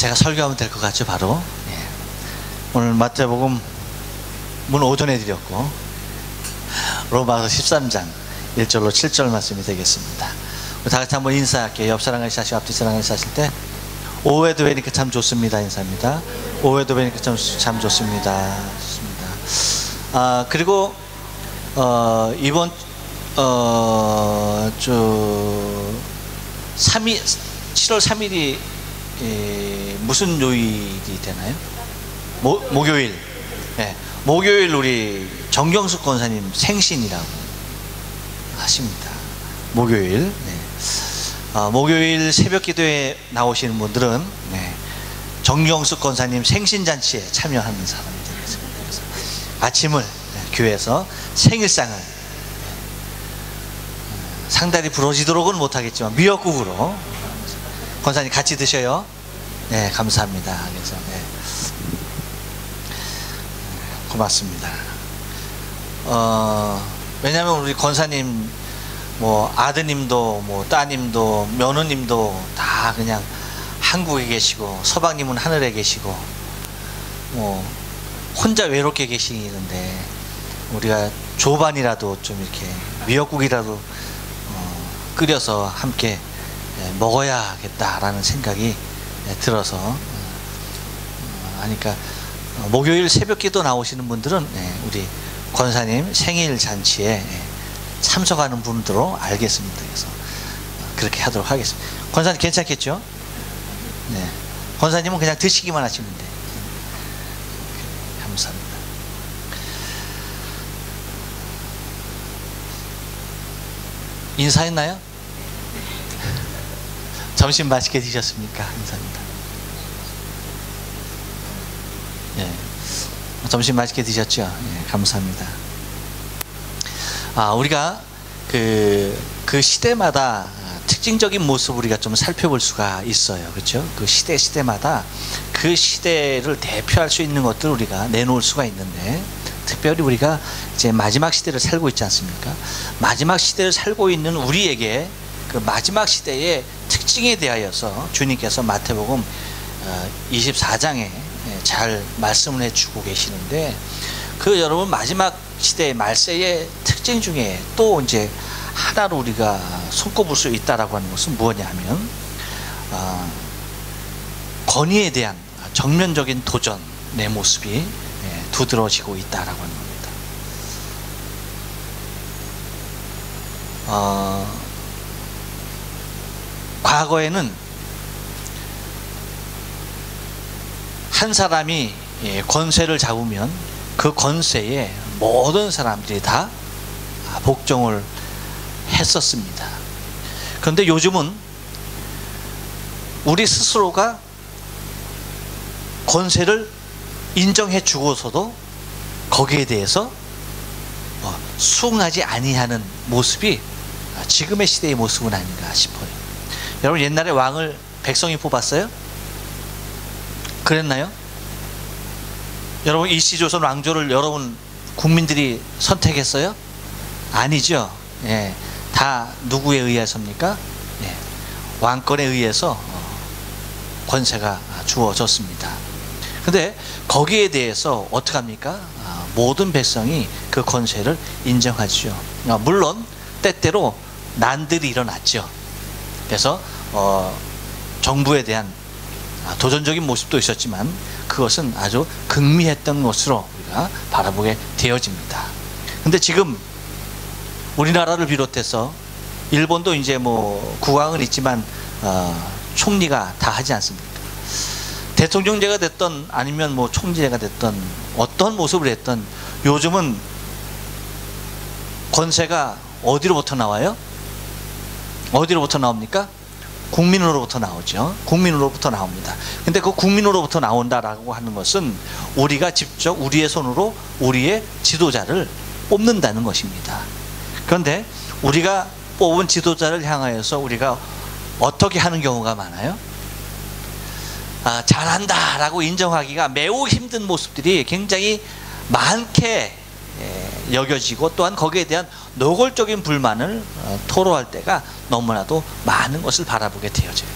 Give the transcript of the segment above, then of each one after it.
제가 설교하면 될 것 같죠, 바로. 예. 오늘 마태복음 문 오전에 드렸고, 로마서 13장 1절로 7절 말씀이 되겠습니다. 우리 다 같이 한번 인사할게요. 옆 사람 같이 하시고 앞뒤 사람 같이 하실 때, 오해도 뵈니까 참 좋습니다. 인사합니다. 오해도 뵈니까 참 좋습니다. 좋습니다. 그리고 이번 7월 3일이 무슨 요일이 되나요? 목요일. 네. 목요일 우리 정경숙 권사님 생신이라고 하십니다. 목요일. 네. 목요일 새벽 기도에 나오시는 분들은 네. 정경숙 권사님 생신잔치에 참여하는 사람이 되겠습니다. 그래서 아침을 교회에서 생일상을 상다리 부러지도록은 못하겠지만 미역국으로 권사님 같이 드셔요. 네, 감사합니다. 그래서 네. 고맙습니다. 왜냐하면 우리 권사님 뭐 아드님도 뭐 따님도 며느님도 다 그냥 한국에 계시고 서방님은 하늘에 계시고 뭐 혼자 외롭게 계시는데 우리가 조반이라도 좀 이렇게 미역국이라도 끓여서 함께 먹어야겠다라는 생각이 들어서 하니까 목요일 새벽기도 나오시는 분들은 우리 권사님 생일 잔치에 참석하는 분들로 알겠습니다. 그래서 그렇게 하도록 하겠습니다. 권사님 괜찮겠죠? 네. 권사님은 그냥 드시기만 하시면 돼. 감사합니다. 인사했나요? 점심 맛있게 드셨습니까? 감사합니다. 예. 점심 맛있게 드셨죠? 예, 감사합니다. 우리가 그 시대마다 특징적인 모습을 우리가 좀 살펴볼 수가 있어요. 그렇죠? 그 시대마다 그 시대를 대표할 수 있는 것들을 우리가 내놓을 수가 있는데, 특별히 우리가 이제 마지막 시대를 살고 있지 않습니까? 마지막 시대를 살고 있는 우리에게 그 마지막 시대의 특징에 대하여서 주님께서 마태복음 24장에 잘 말씀을 해주고 계시는데, 그 여러분 마지막 시대의 말세의 특징 중에 또 이제 하나로 우리가 손꼽을 수 있다라고 하는 것은 무엇냐면 권위에 대한 정면적인 도전의 모습이 두드러지고 있다라고 하는 겁니다. 과거에는 한 사람이 권세를 잡으면 그 권세에 모든 사람들이 다 복종을 했었습니다. 그런데 요즘은 우리 스스로가 권세를 인정해 주고서도 거기에 대해서 수긍하지 아니하는 모습이 지금의 시대의 모습은 아닌가 싶어요. 여러분 옛날에 왕을 백성이 뽑았어요? 그랬나요? 여러분 일시조선 왕조를 여러분 국민들이 선택했어요? 아니죠. 예, 다 누구에 의해서입니까? 예, 왕권에 의해서 권세가 주어졌습니다. 근데 거기에 대해서 어떻게 합니까? 모든 백성이 그 권세를 인정하죠. 물론 때때로 난들이 일어났죠. 그래서 정부에 대한 도전적인 모습도 있었지만 그것은 아주 극미했던 것으로 우리가 바라보게 되어집니다. 근데 지금 우리나라를 비롯해서 일본도 이제 뭐 국왕은 있지만 총리가 다 하지 않습니까? 대통령제가 됐던 아니면 뭐 총리제가 됐던 어떤 모습을 했던 요즘은 권세가 어디로부터 나와요? 어디로부터 나옵니까? 국민으로부터 나오죠. 국민으로부터 나옵니다. 근데 그 국민으로부터 나온다라고 하는 것은 우리가 직접 우리의 손으로 우리의 지도자를 뽑는다는 것입니다. 그런데 우리가 뽑은 지도자를 향하여서 우리가 어떻게 하는 경우가 많아요? 잘한다 라고 인정하기가 매우 힘든 모습들이 굉장히 많게 여겨지고, 또한 거기에 대한 노골적인 불만을 토로할 때가 너무나도 많은 것을 바라보게 되어져요.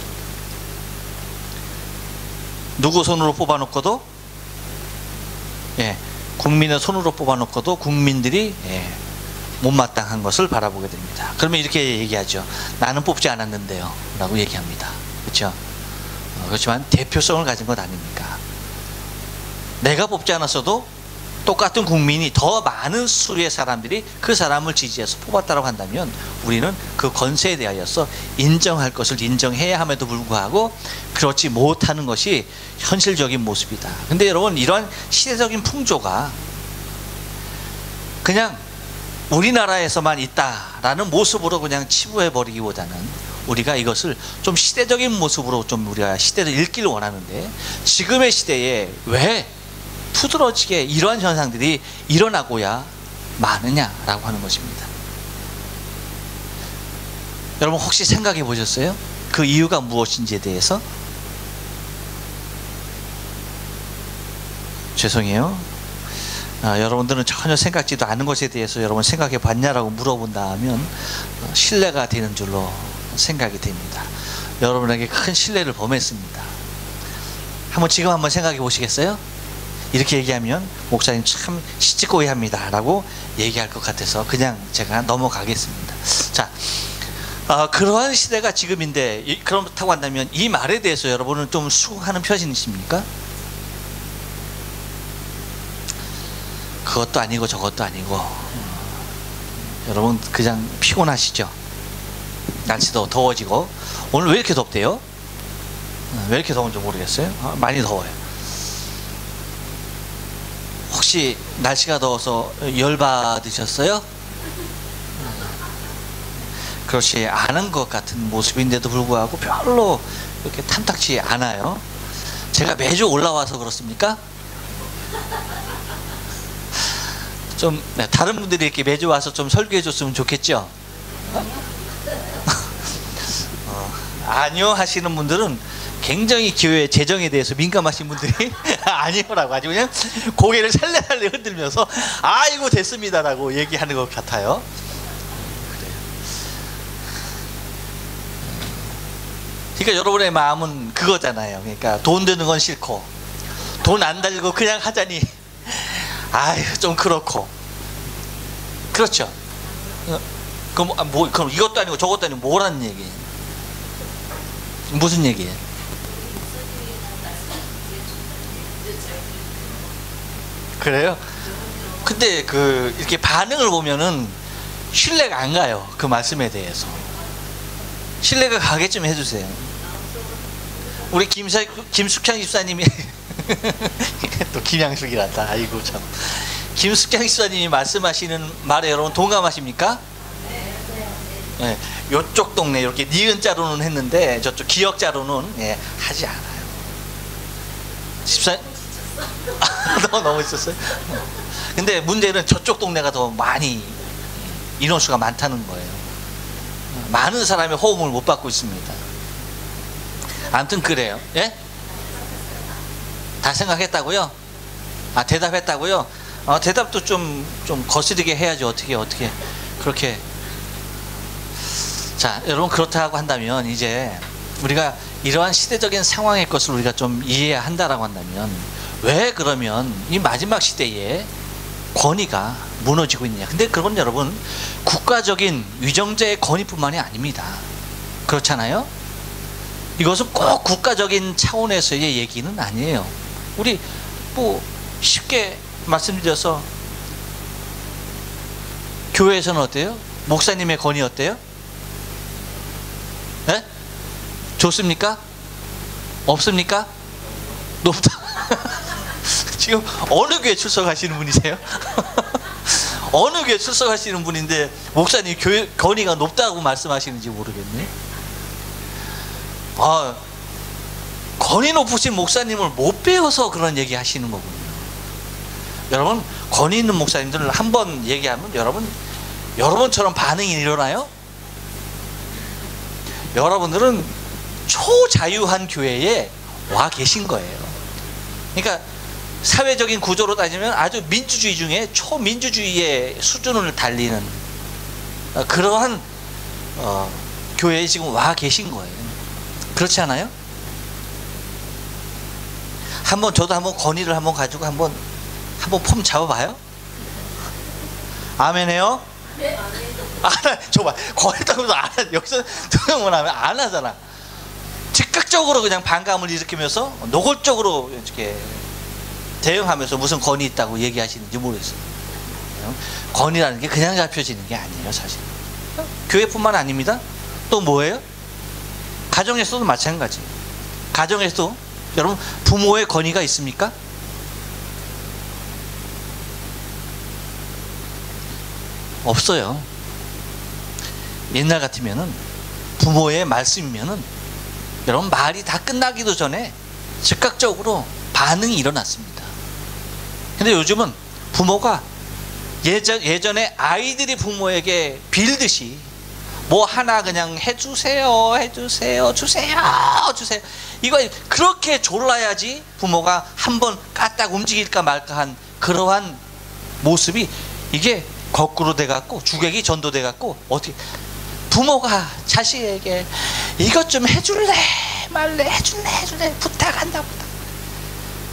누구 손으로 뽑아놓고도, 예, 국민의 손으로 뽑아놓고도 국민들이, 예, 못마땅한 것을 바라보게 됩니다. 그러면 이렇게 얘기하죠. 나는 뽑지 않았는데요 라고 얘기합니다. 그렇죠? 그렇지만 대표성을 가진 것 아닙니까? 내가 뽑지 않았어도 똑같은 국민이 더 많은 수의 사람들이 그 사람을 지지해서 뽑았다고 한다면 우리는 그 권세에 대하여서 인정할 것을 인정해야 함에도 불구하고 그렇지 못하는 것이 현실적인 모습이다. 근데 여러분, 이러한 시대적인 풍조가 그냥 우리나라에서만 있다라는 모습으로 그냥 치부해 버리기보다는 우리가 이것을 좀 시대적인 모습으로 좀 우리가 시대를 읽기를 원하는데, 지금의 시대에 왜 푸드러지게 이러한 현상들이 일어나고야 마느냐라고 하는 것입니다. 여러분, 혹시 생각해 보셨어요? 그 이유가 무엇인지에 대해서? 죄송해요. 여러분들은 전혀 생각지도 않은 것에 대해서 여러분 생각해 봤냐라고 물어본다면 신뢰가 되는 줄로 생각이 됩니다. 여러분에게 큰 신뢰를 범했습니다. 지금 한번 생각해 보시겠어요? 이렇게 얘기하면 목사님 참 시치코이합니다 라고 얘기할 것 같아서 그냥 제가 넘어가겠습니다. 자, 그러한 시대가 지금인데, 그렇다고 한다면 이 말에 대해서 여러분은 좀 수긍하는 편이십니까? 그것도 아니고 저것도 아니고, 여러분 그냥 피곤하시죠? 날씨도 더워지고, 오늘 왜 이렇게 덥대요? 왜 이렇게 더운지 모르겠어요. 많이 더워요. 혹시 날씨가 더워서 열받으셨어요? 그렇지 않은 것 같은 모습인데도 불구하고 별로 이렇게 탐탁치 않아요. 제가 매주 올라와서 그렇습니까? 좀, 네, 다른 분들이 이렇게 매주 와서 좀 설교해 줬으면 좋겠죠? 아니요 하시는 분들은 굉장히 교회 재정에 대해서 민감하신 분들이 아니요라고 아주 그냥 고개를 살래살래 흔들면서 아이고 됐습니다라고 얘기하는 것 같아요. 그래요. 그러니까 여러분의 마음은 그거잖아요. 그러니까 돈 드는 건 싫고 돈 안 달고 그냥 하자니 아유 좀 그렇고, 그렇죠? 그럼 이것도 아니고 저것도 아니고 뭐라는 얘기예요? 무슨 얘기예요? 그래요? 근데 이렇게 반응을 보면은 신뢰가 안 가요. 그 말씀에 대해서 신뢰가 가게 좀 해주세요. 우리 김숙향 집사님이 또 김양숙이란다. 아이고 참. 김숙향 집사님이 말씀하시는 말에 여러분 동감하십니까? 네, 요쪽 동네 이렇게 니은자로는 했는데 저쪽 기역자로는, 예, 하지 않아요. 집사 너무 있었어요. 근데 문제는 저쪽 동네가 더 많이 인원수가 많다는 거예요. 많은 사람이 호응을 못 받고 있습니다. 아무튼 그래요. 예? 다 생각했다고요? 대답했다고요? 대답도 좀 거스르게 해야지. 어떻게 그렇게. 자, 여러분 그렇다고 한다면 이제 우리가 이러한 시대적인 상황의 것을 우리가 좀 이해해야 한다라고 한다면 왜 그러면 이 마지막 시대에 권위가 무너지고 있느냐? 근데 그건 여러분 국가적인 위정자의 권위뿐만이 아닙니다. 그렇잖아요? 이것은 꼭 국가적인 차원에서의 얘기는 아니에요. 우리 쉽게 말씀드려서 교회에서는 어때요? 목사님의 권위 어때요? 네? 좋습니까? 없습니까? 높다. 지금 어느 교회 출석하시는 분이세요? 어느 교회 출석하시는 분인데 목사님 교회 권위가 높다고 말씀하시는지 모르겠네. 권위 높으신 목사님을 못 배워서 그런 얘기 하시는 거군요. 여러분, 권위 있는 목사님들을 한번 얘기하면 여러분처럼 반응이 일어나요? 여러분들은 초자유한 교회에 와 계신 거예요. 그러니까 사회적인 구조로 따지면 아주 민주주의 중에 초민주주의의 수준을 달리는 그러한 교회에 지금 와 계신 거예요. 그렇지 않아요? 저도 한번 건의를 한번 가지고 한번 폼 잡아봐요. 아멘해요? 네, 아멘. 저봐, 건의다고도 안 하. 여기서 도움을 하면 안 하잖아. 즉각적으로 그냥 반감을 일으키면서 노골적으로 이렇게 대응하면서 무슨 건의 있다고 얘기하시는지 모르겠어요. 건의라는 게 그냥 잡혀지는 게 아니에요, 사실. 교회뿐만 아닙니다. 또 뭐예요? 가정에서도 마찬가지. 가정에서도 여러분 부모의 건의가 있습니까? 없어요. 옛날 같으면은 부모의 말씀이면은 여러분 말이 다 끝나기도 전에 즉각적으로 반응이 일어났습니다. 근데 요즘은 부모가 예전에 아이들이 부모에게 빌듯이 뭐 하나 그냥 해주세요, 주세요. 이거 그렇게 졸라야지 부모가 한번 까딱 움직일까 말까 한 그러한 모습이 이게 거꾸로 돼갖고 주객이 전도돼갖고 어떻게 부모가 자식에게 이것 좀 해줄래 말래 해줄래 부탁한다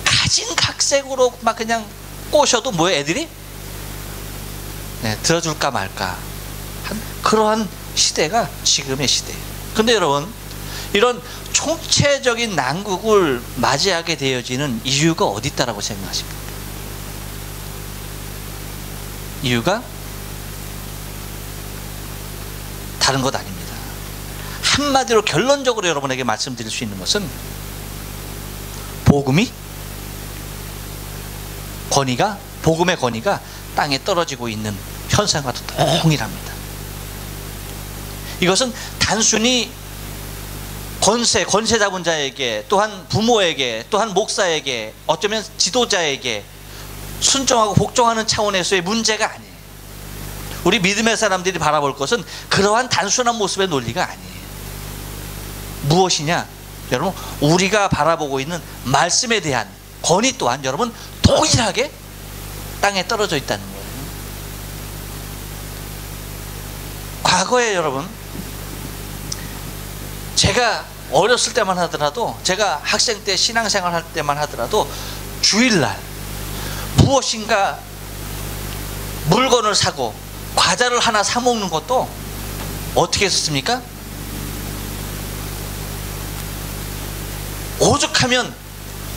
가진각색으로 막 그냥 꼬셔도 뭐야 애들이 들어줄까 말까 한 그러한 시대가 지금의 시대예요. 근데 여러분 이런 총체적인 난국을 맞이하게 되어지는 이유가 어디 있다라고 생각하십니까? 이유가 다른 것 아닙니다. 한마디로 결론적으로 여러분에게 말씀드릴 수 있는 것은 복음의 권위가 땅에 떨어지고 있는 현상과도 동일합니다. 이것은 단순히 권세 잡은 자에게 또한 부모에게 또한 목사에게 어쩌면 지도자에게 순종하고 복종하는 차원에서의 문제가 아니에요. 우리 믿음의 사람들이 바라볼 것은 그러한 단순한 모습의 논리가 아니에요. 무엇이냐? 여러분 우리가 바라보고 있는 말씀에 대한 권위 또한 여러분 동일하게 땅에 떨어져 있다는 거예요. 과거에 여러분 제가 어렸을 때만 하더라도 제가 학생 때 신앙생활 할 때만 하더라도 주일날 무엇인가 물건을 사고 과자를 하나 사 먹는 것도 어떻게 했었습니까? 오죽하면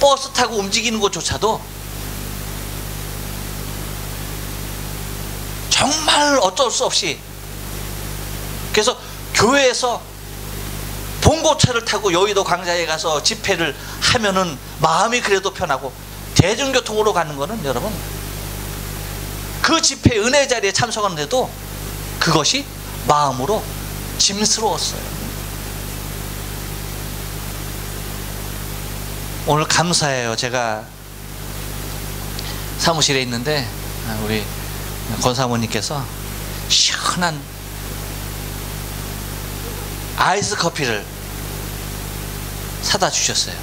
버스 타고 움직이는 것조차도 정말 어쩔 수 없이 그래서 교회에서 봉고차를 타고 여의도 광장에 가서 집회를 하면은 마음이 그래도 편하고 대중교통으로 가는 거는 여러분 그 집회 은혜 자리에 참석하는데도 그것이 마음으로 짐스러웠어요. 오늘 감사해요. 제가 사무실에 있는데 우리 권사모님께서 시원한 아이스 커피를 사다 주셨어요.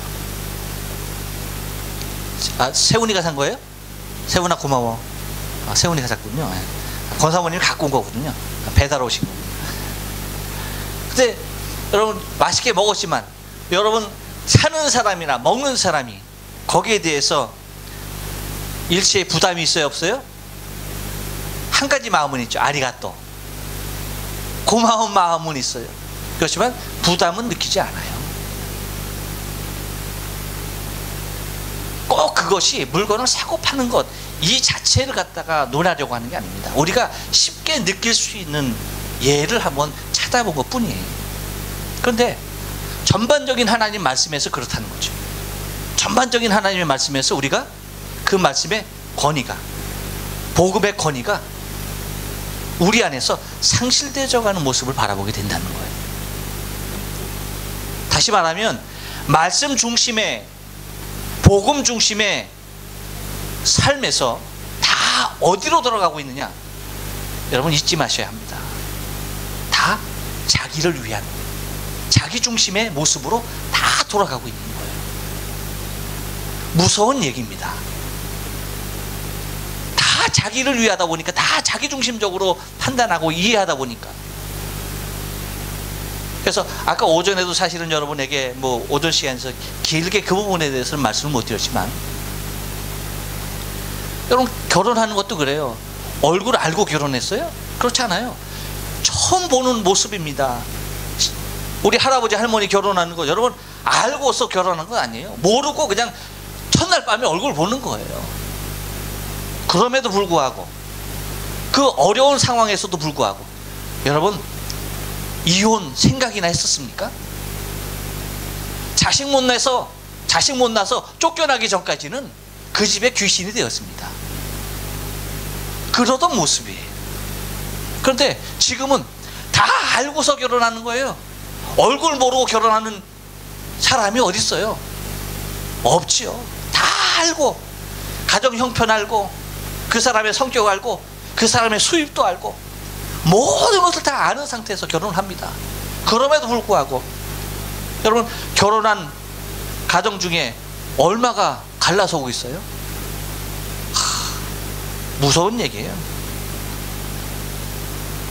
세훈이가 산 거예요? 세훈아 고마워. 세훈이가 샀군요. 권사모님이 갖고 온 거거든요. 배달 오신 거. 근데 여러분 맛있게 먹었지만 여러분 사는 사람이나 먹는 사람이 거기에 대해서 일체의 부담이 있어요, 없어요? 한 가지 마음은 있죠. 아리가또. 고마운 마음은 있어요. 그렇지만 부담은 느끼지 않아요. 꼭 그것이 물건을 사고 파는 것 이 자체를 갖다가 논하려고 하는 게 아닙니다. 우리가 쉽게 느낄 수 있는 예를 한번 찾아본 것 뿐이에요. 그런데 전반적인 하나님 말씀에서 그렇다는 거죠. 전반적인 하나님의 말씀에서 우리가 그 말씀의 권위가 복음의 권위가 우리 안에서 상실되어 가는 모습을 바라보게 된다는 거예요. 다시 말하면 말씀 중심의 복음 중심의 삶에서 다 어디로 돌아가고 있느냐? 여러분 잊지 마셔야 합니다. 다 자기를 위한 자기 중심의 모습으로 다 돌아가고 있는 거예요. 무서운 얘기입니다. 다 자기를 위하다 보니까 다 자기 중심적으로 판단하고 이해하다 보니까 그래서 아까 오전에도 사실은 여러분에게 뭐 오전 시간에서 길게 그 부분에 대해서는 말씀을 못 드렸지만, 여러분 결혼하는 것도 그래요. 얼굴 알고 결혼했어요? 그렇지 않아요. 처음 보는 모습입니다. 우리 할아버지 할머니 결혼하는 거 여러분 알고서 결혼한 거 아니에요. 모르고 그냥 첫날 밤에 얼굴 보는 거예요. 그럼에도 불구하고, 그 어려운 상황에서도 불구하고 여러분 이혼 생각이나 했었습니까? 자식 못 나서 쫓겨나기 전까지는 그 집에 귀신이 되었습니다. 그러던 모습이에요. 그런데 지금은 다 알고서 결혼하는 거예요. 얼굴 모르고 결혼하는 사람이 어디 있어요? 없지요. 다 알고, 가정 형편 알고, 그 사람의 성격 알고, 그 사람의 수입도 알고, 모든 것을 다 아는 상태에서 결혼을 합니다. 그럼에도 불구하고 여러분 결혼한 가정 중에 얼마가 갈라서고 있어요? 무서운 얘기예요.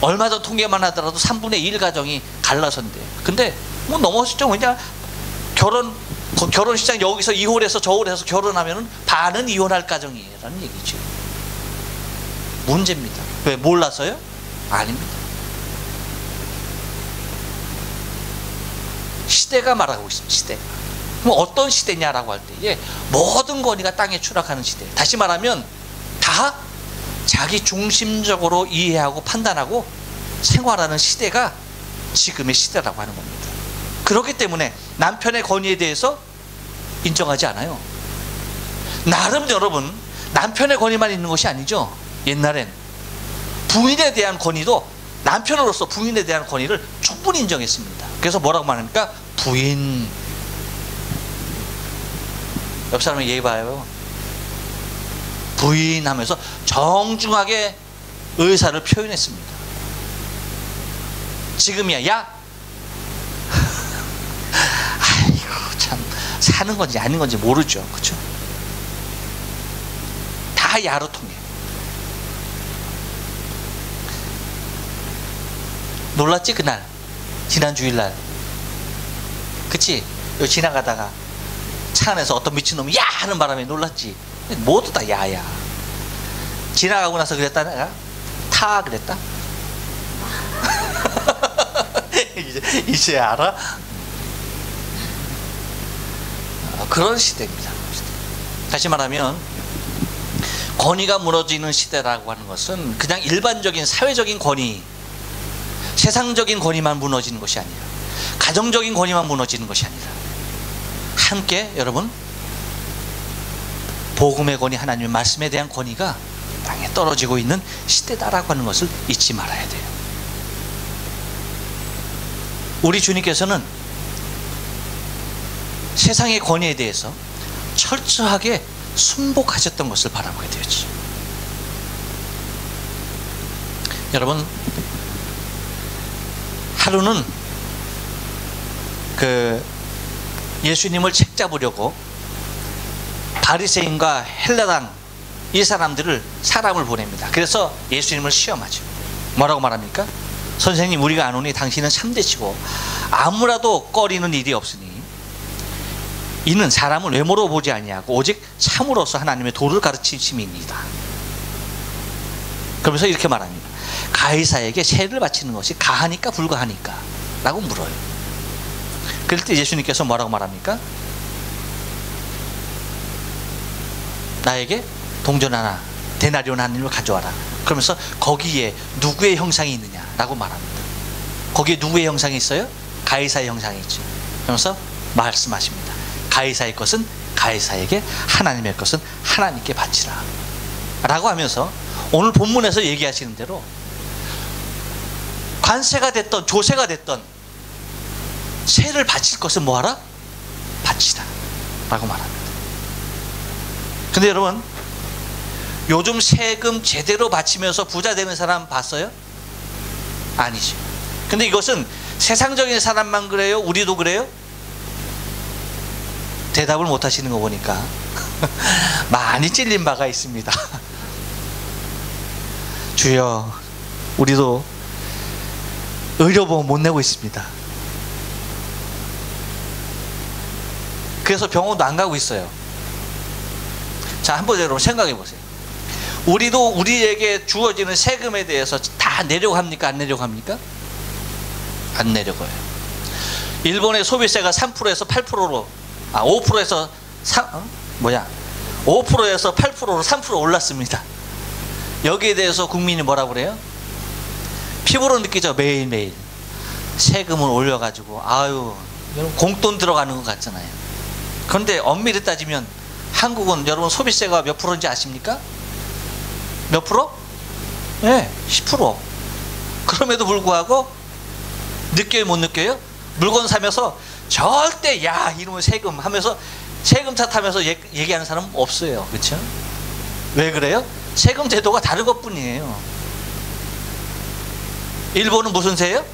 얼마 전 통계만 하더라도 3분의 1 가정이 갈라선대. 근데 뭐 넘어섰죠. 그냥 결혼식장 여기서 이 홀에서 저 홀에서 결혼하면은 반은 이혼할 가정이라는 얘기죠. 문제입니다. 왜? 몰라서요? 아닙니다. 시대가 말하고 있습니다. 시대가. 그럼 어떤 시대냐라고 할 때에 모든 권위가 땅에 추락하는 시대. 다시 말하면 다 자기 중심적으로 이해하고 판단하고 생활하는 시대가 지금의 시대라고 하는 겁니다. 그렇기 때문에 남편의 권위에 대해서 인정하지 않아요. 나름 여러분 남편의 권위만 있는 것이 아니죠. 옛날엔 부인에 대한 권위도, 남편으로서 부인에 대한 권위를 충분히 인정했습니다. 그래서 뭐라고 말합니까? 부인. 옆 사람이 예의 봐요. 부인 하면서 정중하게 의사를 표현했습니다. 지금이야 야. 아이고 참, 사는 건지 아닌 건지 모르죠. 그렇죠? 다 야로 통해. 놀랐지 그날, 지난 주일날. 그치? 여기 지나가다가 차 안에서 어떤 미친놈이 야 하는 바람에 놀랐지. 모두 다 야야. 지나가고 나서 그랬다 내가? 타 그랬다? 이제 알아? 그런 시대입니다. 다시 말하면 권위가 무너지는 시대라고 하는 것은 그냥 일반적인 사회적인 권위, 세상적인 권위만 무너지는 것이 아니라, 가정적인 권위만 무너지는 것이 아니라 함께 여러분 복음의 권위, 하나님의 말씀에 대한 권위가 땅에 떨어지고 있는 시대다라고 하는 것을 잊지 말아야 돼요. 우리 주님께서는 세상의 권위에 대해서 철저하게 순복하셨던 것을 바라보게 되었죠. 여러분 하루는 그 예수님을 책잡으려고 바리새인과 헬라당 이 사람을 보냅니다. 그래서 예수님을 시험하죠. 뭐라고 말합니까? 선생님 우리가 아노니 당신은 참되시고 아무라도 꺼리는 일이 없으니 이는 사람을 외모로 보지 아니하고 오직 참으로서 하나님의 도를 가르치심입니다. 그러면서 이렇게 말합니다. 가이사에게 세를 바치는 것이 가하니까 불가하니까 라고 물어요. 그럴 때 예수님께서 뭐라고 말합니까? 나에게 동전 하나, 데나리온 하나를 가져와라. 그러면서 거기에 누구의 형상이 있느냐 라고 말합니다. 거기에 누구의 형상이 있어요? 가이사의 형상이 있죠. 그러면서 말씀하십니다. 가이사의 것은 가이사에게, 하나님의 것은 하나님께 바치라 라고 하면서 오늘 본문에서 얘기하시는 대로 관세가 됐던 조세가 됐던 세를 바칠 것은 뭐하라? 바치라 라고 말합니다. 근데 여러분 요즘 세금 제대로 바치면서 부자 되는 사람 봤어요? 아니죠. 근데 이것은 세상적인 사람만 그래요? 우리도 그래요? 대답을 못 하시는 거 보니까 많이 찔린 바가 있습니다. 주여, 우리도 의료보험 못 내고 있습니다. 그래서 병원도 안 가고 있어요. 자, 한번 여러분 생각해 보세요. 우리도 우리에게 주어지는 세금에 대해서 다 내려고 합니까? 안 내려고 합니까? 안 내려고요. 일본의 소비세가 3%에서 8%로 5%에서 5%에서 8%로 3% 올랐습니다. 여기에 대해서 국민이 뭐라고 그래요? 피부로 느끼죠. 매일매일 세금을 올려가지고 아유 여러분 공돈 들어가는 것 같잖아요. 그런데 엄밀히 따지면 한국은 여러분 소비세가 몇 프로인지 아십니까? 몇 프로? 네, 10%. 그럼에도 불구하고 느껴요, 못 느껴요? 물건 사면서 절대 야 이놈의 세금 하면서 세금 탓하면서 얘기하는 사람은 없어요. 그렇죠? 왜 그래요? 세금 제도가 다른 것뿐이에요. 일본은 무슨 세예요?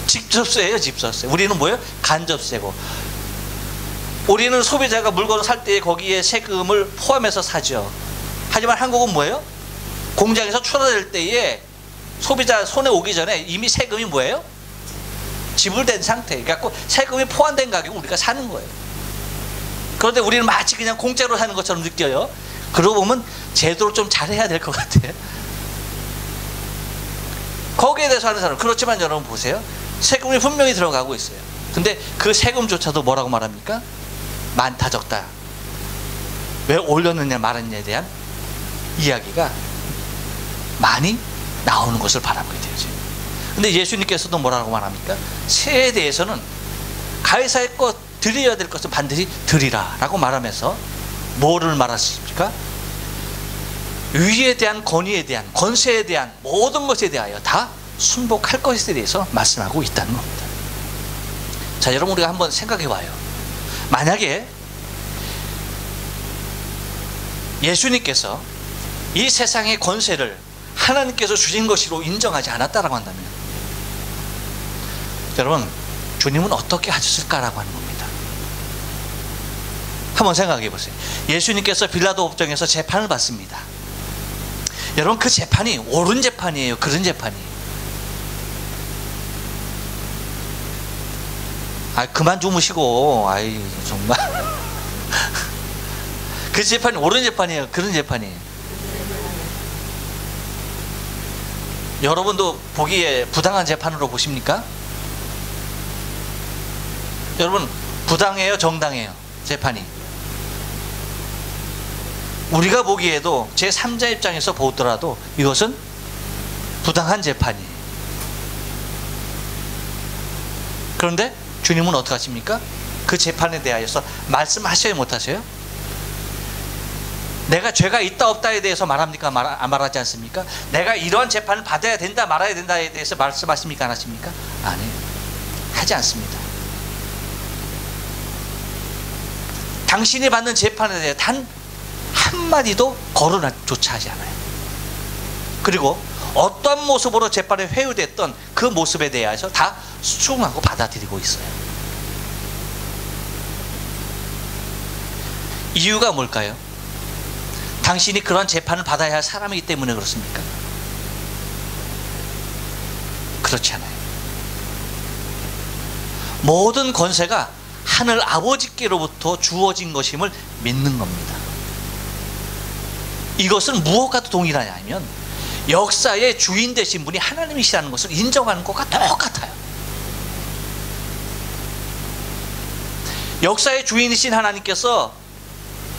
직접세예요, 직접세. 우리는 뭐예요? 간접세고. 우리는 소비자가 물건을 살 때 거기에 세금을 포함해서 사죠. 하지만 한국은 뭐예요? 공장에서 출하될 때에 소비자 손에 오기 전에 이미 세금이 뭐예요? 지불된 상태. 그래갖고 세금이 포함된 가격을 우리가 사는 거예요. 그런데 우리는 마치 그냥 공짜로 사는 것처럼 느껴요. 그러고 보면 제도를 좀 잘해야 될 것 같아요. 거기에 대해서 하는 사람. 그렇지만 여러분 보세요. 세금이 분명히 들어가고 있어요. 근데 그 세금조차도 뭐라고 말합니까? 많다 적다. 왜 올렸느냐 말았느냐에 대한 이야기가 많이 나오는 것을 바라보게 되죠. 근데 예수님께서도 뭐라고 말합니까? 세에 대해서는 가이사의 것 드려야 될 것은 반드시 드리라 라고 말하면서 뭐를 말하십니까? 위에 대한 권위에 대한 권세에 대한 모든 것에 대하여 다 순복할 것에 대해서 말씀하고 있다는 겁니다. 자, 여러분 우리가 한번 생각해 봐요. 만약에 예수님께서 이 세상의 권세를 하나님께서 주신 것으로 인정하지 않았다라고 한다면 여러분 주님은 어떻게 하셨을까라고 하는 겁니다. 한번 생각해 보세요. 예수님께서 빌라도 법정에서 재판을 받습니다. 여러분 그 재판이 옳은 재판이에요? 그런 재판이에요? 그만 주무시고 정말 그 재판이 옳은 재판이에요? 그런 재판이에요? 여러분도 보기에 부당한 재판으로 보십니까? 여러분 부당해요? 정당해요? 재판이? 우리가 보기에도 제3자 입장에서 보더라도 이것은 부당한 재판이에요. 그런데 주님은 어떻게 하십니까? 그 재판에 대하여서 말씀하셔야 못하세요? 내가 죄가 있다 없다에 대해서 말합니까? 말하지 않습니까? 내가 이러한 재판을 받아야 된다 말아야 된다에 대해서 말씀하십니까? 안 하십니까? 아니에요. 하지 않습니다. 당신이 받는 재판에 대해 단 한마디도 거론조차 하지 않아요. 그리고 어떤 모습으로 재판에 회유됐던 그 모습에 대해서 다 수긍하고 받아들이고 있어요. 이유가 뭘까요? 당신이 그런 재판을 받아야 할 사람이기 때문에 그렇습니까? 그렇지 않아요. 모든 권세가 하늘 아버지께로부터 주어진 것임을 믿는 겁니다. 이것은 무엇과도 동일하냐면 역사의 주인 되신 분이 하나님이시라는 것을 인정하는 것과 똑같아요. 역사의 주인이신 하나님께서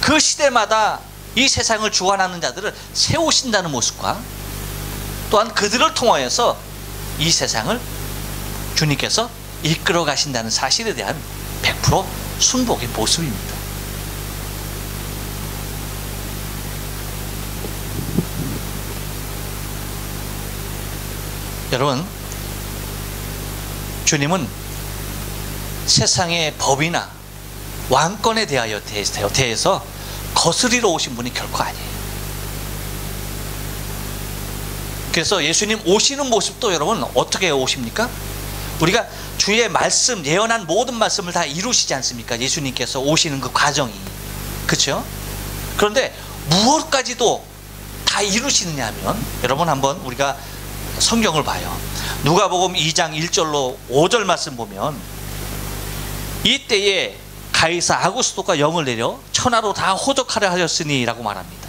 그 시대마다 이 세상을 주관하는 자들을 세우신다는 모습과 또한 그들을 통하여서 이 세상을 주님께서 이끌어 가신다는 사실에 대한 100% 순복의 모습입니다. 여러분, 주님은 세상의 법이나 왕권에 대해서 거스리러 오신 분이 결코 아니에요. 그래서 예수님 오시는 모습도 여러분 어떻게 오십니까? 우리가 주의 말씀, 예언한 모든 말씀을 다 이루시지 않습니까? 예수님께서 오시는 그 과정이. 그렇죠? 그런데 무엇까지도 다 이루시느냐 하면 여러분 한번 우리가 성경을 봐요. 누가복음 2장 1절로 5절 말씀 보면 이때에 가이사 아구스토가 영을 내려 천하로 다 호적하려 하셨으니 라고 말합니다.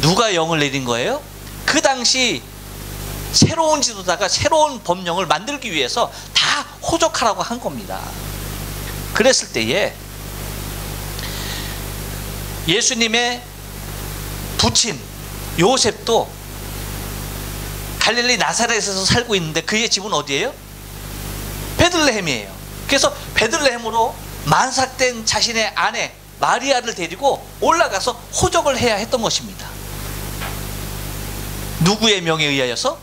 누가 영을 내린 거예요? 그 당시 새로운 지도자가 새로운 법령을 만들기 위해서 다 호적하라고 한 겁니다. 그랬을 때에 예수님의 부친 요셉도 갈릴리 나사렛에서 살고 있는데 그의 집은 어디예요? 베들레헴이에요. 그래서 베들레헴으로 만삭된 자신의 아내 마리아를 데리고 올라가서 호적을 해야 했던 것입니다. 누구의 명에 의하여서?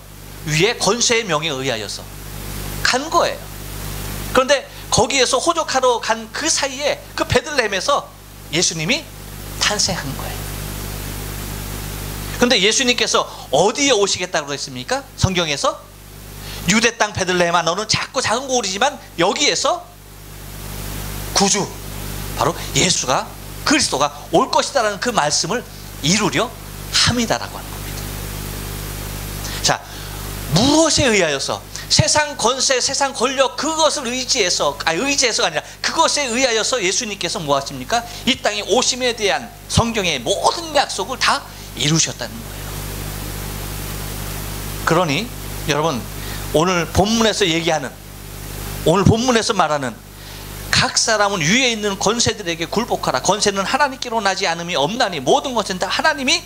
위의 권세의 명에 의하여서 간 거예요. 그런데 거기에서 호적하러 간 그 사이에 그 베들레헴에서 예수님이 탄생한 거예요. 그런데 예수님께서 어디에 오시겠다고 했습니까? 성경에서 유대 땅 베들레헴아 너는 작고 작은 고을이지만 여기에서 구주 바로 예수가 그리스도가 올 것이다라는 그 말씀을 이루려 함이다라고 하는 겁니다. 자, 무엇에 의하여서 세상 권세, 세상 권력 그것을 의지해서가 아니라 그것에 의하여서 예수님께서 뭐 하십니까? 이 땅에 오심에 대한 성경의 모든 약속을 다 이루셨다는 거예요. 그러니 여러분 오늘 본문에서 얘기하는 오늘 본문에서 말하는 각 사람은 위에 있는 권세들에게 굴복하라. 권세는 하나님께로 나지 않음이 없나니 모든 것은 다 하나님이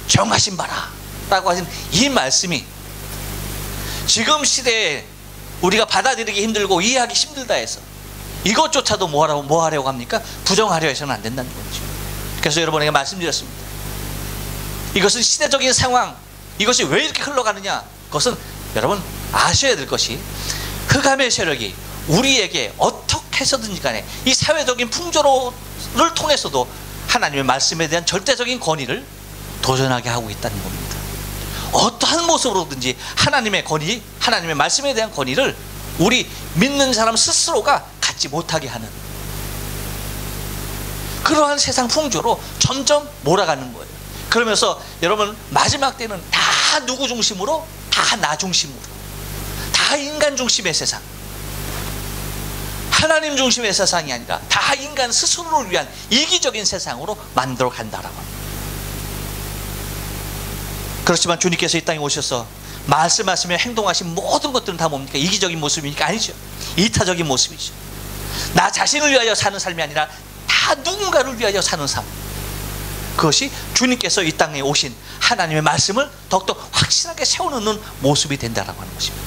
정하신 바라 라고 하신 이 말씀이 지금 시대에 우리가 받아들이기 힘들고 이해하기 힘들다 해서 이것조차도 뭐 하려고 합니까? 부정하려 해서는 안 된다는 거죠. 그래서 여러분에게 말씀드렸습니다. 이것은 시대적인 상황, 이것이 왜 이렇게 흘러가느냐, 그것은 여러분 아셔야 될 것이 흑암의 세력이 우리에게 어떻게 해서든지 간에 이 사회적인 풍조를 통해서도 하나님의 말씀에 대한 절대적인 권위를 도전하게 하고 있다는 겁니다. 어떠한 모습으로든지 하나님의 권위, 하나님의 말씀에 대한 권위를 우리 믿는 사람 스스로가 갖지 못하게 하는 그러한 세상 풍조로 점점 몰아가는 거예요. 그러면서 여러분 마지막 때는 다 누구 중심으로? 다 나 중심으로, 다 인간 중심의 세상, 하나님 중심의 세상이 아니라 다 인간 스스로를 위한 이기적인 세상으로 만들어 간다라고 합니다. 그렇지만 주님께서 이 땅에 오셔서 말씀하시며 행동하신 모든 것들은 다 뭡니까? 이기적인 모습입니까? 아니죠. 이타적인 모습이죠. 나 자신을 위하여 사는 삶이 아니라 다 누군가를 위하여 사는 삶, 그것이 주님께서 이 땅에 오신 하나님의 말씀을 더욱더 확실하게 세워놓는 모습이 된다라고 하는 것입니다.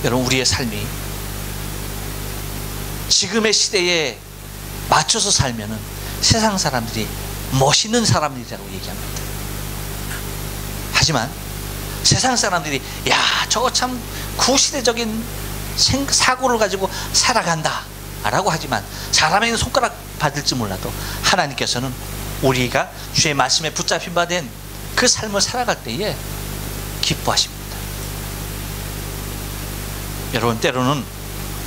여러분 우리의 삶이 지금의 시대에 맞춰서 살면은 세상 사람들이 멋있는 사람들이라고 얘기합니다. 하지만 세상 사람들이 야 저거 참 구시대적인 사고를 가지고 살아간다 라고 하지만 사람에게는 손가락 받을지 몰라도 하나님께서는 우리가 주의 말씀에 붙잡힌 바 된 그 삶을 살아갈 때에 기뻐하십니다. 여러분 때로는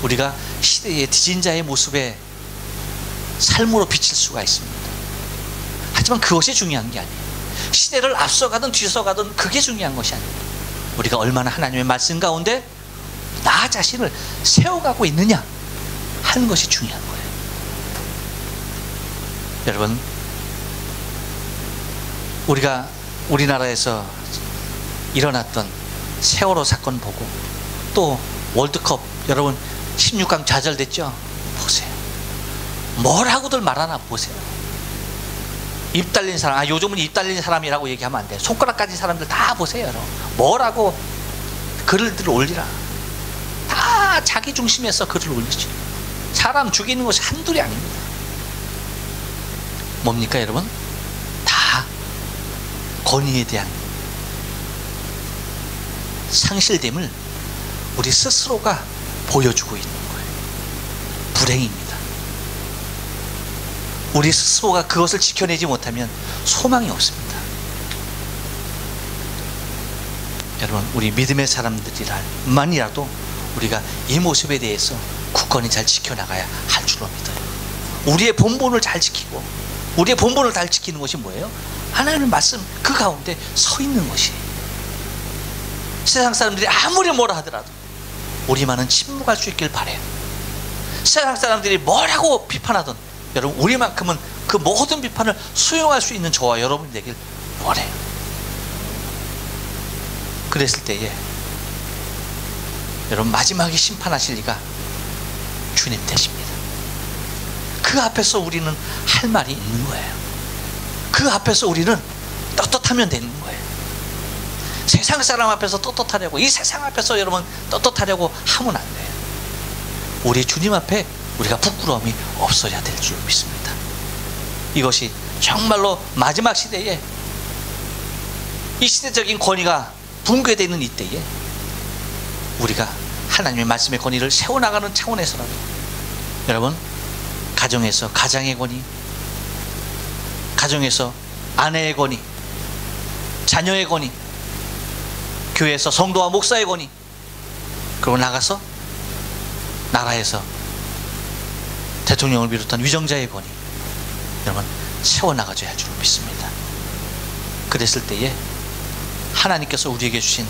우리가 시대의 뒤진 자의 모습에 삶으로 비칠 수가 있습니다. 하지만 그것이 중요한 게 아니에요. 시대를 앞서가든 뒤서가든 그게 중요한 것이 아닙니다. 우리가 얼마나 하나님의 말씀 가운데 나 자신을 세워가고 있느냐 하는 것이 중요한 거예요. 여러분 우리가 우리나라에서 일어났던 세월호 사건 보고 또 월드컵 여러분 16강 좌절됐죠? 보세요. 뭐라고들 말하나 보세요. 입 달린 사람, 요즘은 입 달린 사람이라고 얘기하면 안 돼요. 손가락 가진 사람들 다 보세요. 여러분. 뭐라고 글을 올리라. 다 자기 중심에서 글을 올리죠. 사람 죽이는 것이 한둘이 아닙니다. 뭡니까 여러분? 다 권위에 대한 상실됨을 우리 스스로가 보여주고 있는 거예요. 불행입니다. 우리 스스로가 그것을 지켜내지 못하면 소망이 없습니다. 여러분 우리 믿음의 사람들이만이라도 우리가 이 모습에 대해서 굳건히 잘 지켜나가야 할 줄로 믿어요. 우리의 본분을 잘 지키고 우리의 본분을 잘 지키는 것이 뭐예요? 하나님의 말씀 그 가운데 서 있는 것이. 세상 사람들이 아무리 뭐라 하더라도 우리만은 침묵할 수 있길 바래요. 세상 사람들이 뭐라고 비판하든 여러분 우리만큼은 그 모든 비판을 수용할 수 있는 저와 여러분이 되길 원해요. 그랬을 때에 여러분 마지막에 심판하실 이가 주님 되십니다. 그 앞에서 우리는 할 말이 있는 거예요. 그 앞에서 우리는 떳떳하면 되는 거예요. 세상 사람 앞에서 떳떳하려고, 이 세상 앞에서 여러분 떳떳하려고 하면 안 돼요. 우리 주님 앞에 우리가 부끄러움이 없어야 될 줄 믿습니다. 이것이 정말로 마지막 시대에 이 시대적인 권위가 붕괴되는 이때에 우리가 하나님의 말씀의 권위를 세워나가는 차원에서라도 여러분 가정에서 가장의 권위, 가정에서 아내의 권위, 자녀의 권위, 교회에서 성도와 목사의 권위, 그리고 나가서 나라에서 대통령을 비롯한 위정자의 권위, 여러분 세워나가줘야 할 줄 믿습니다. 그랬을 때에 하나님께서 우리에게 주신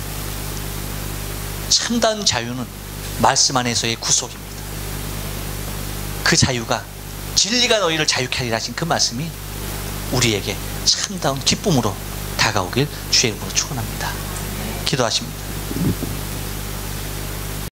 참다운 자유는 말씀 안에서의 구속입니다. 그 자유가 진리가 너희를 자유케 하리라 하신 그 말씀이 우리에게 참다운 기쁨으로 다가오길 주의 이름으로 축원합니다. 기도하십니다.